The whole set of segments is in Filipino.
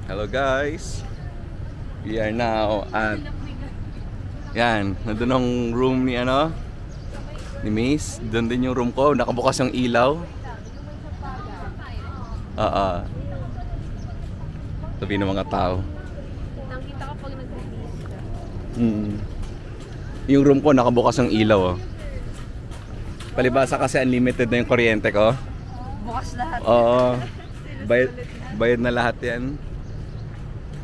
Hello guys, we are now at yan, nandun ang room ni ni Miss. Doon din yung room ko, nakabukas yung ilaw. Sabi ng mga tao. Nakita ko pag nag-release ka. Yung room ko nakabukas yung ilaw. Palibasa kasi unlimited na yung kuryente ko. Bukas lahat. Oo. Bayad na lahat yan.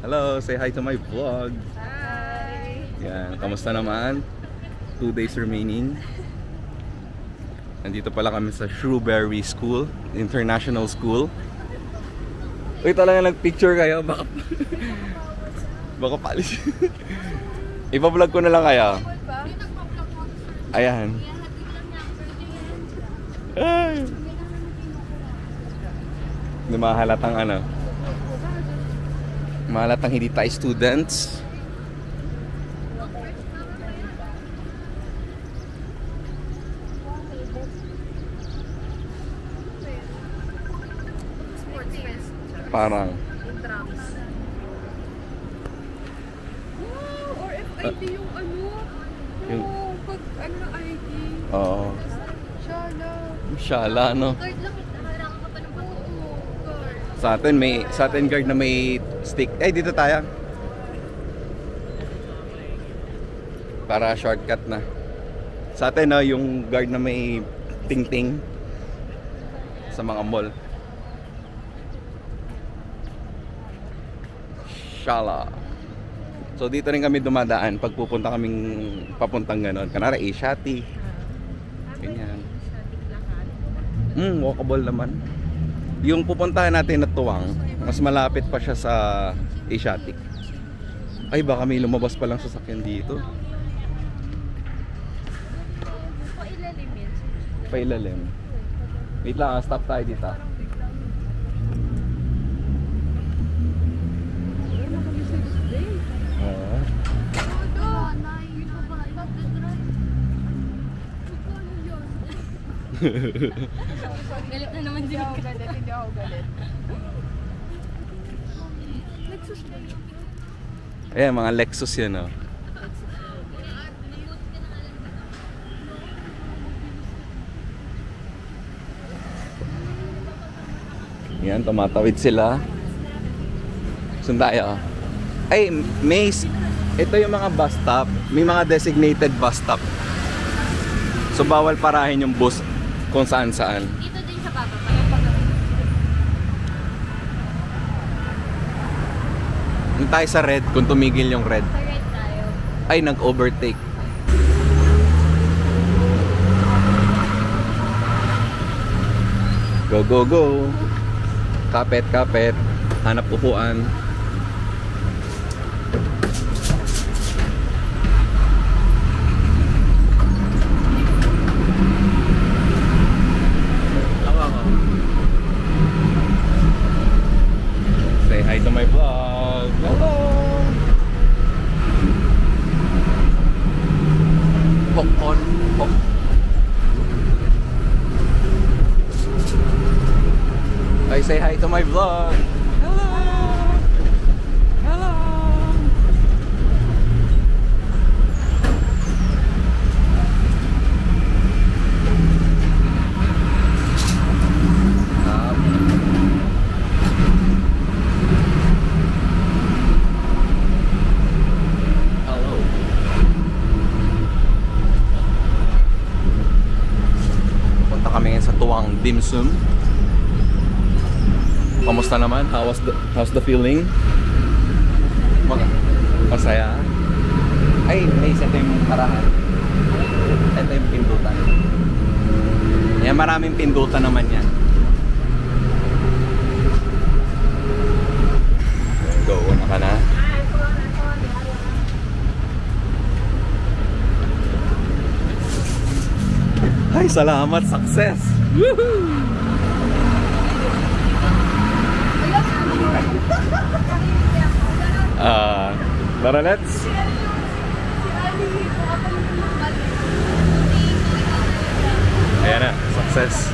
Hello, say hi to my vlog. Hi! Yan, kamusta naman? 2 days remaining. Nandito pala kami sa Shrewsbury School, International School. Uy, talaga nag-picture kayo. Baka palis. Ipa-vlog ko na lang kaya. Ayan. Ay. Hindi mahalatang mahalatang hindi tayo students. Parang or FID yung yung pag ng ID. Oo. Shala. Shala, no? Card lang, nakaharang ka pa ng card. Sa atin guard na may stick. Dito tayo. Para shortcut na. Sa atin yung guard na may ting-ting sa mga mall. Shala. So dito rin kami dumadaan pag pupunta kaming papuntang ganon. Kanara Asiatic. Ganyan. Walkable naman. Yung pupuntahan natin na Tuwang, mas malapit pa siya sa Asiatic. Ay, baka may lumabas pa lang sasakyan dito. Pailalim yan. Pailalim. Wait lang, stop tayo dito. Galit na naman din ako. Hindi ako galit. Lexus na yun. Ayan, mga Lexus yan Yan, tumatawid sila. Sundaya. Ay, Mace, ito yung mga bus stop. May mga designated bus stop. So bawal parahin yung bus kung saan saan. Dito din sa baba. Tayo sa red kung tumigil yung red. Sa red tayo. Ay, nag-overtake. Go, go, go. Kapit, kapit. Hanap upuan. Say hi to my vlog. Hello. Hook on. Hook. I say hi to my vlog. Hello. Hello. Hello. Punta kami sa Tuwang Dim Sum. Kamusta naman? How's the feeling? Masaya? Ay, may ito yung parahan. Ito yung pindutan. Yan, maraming pindutan naman yan. Go, una ka na. Ay, salamat! Success! Woohoo! Tara, let's. Ayan na, success.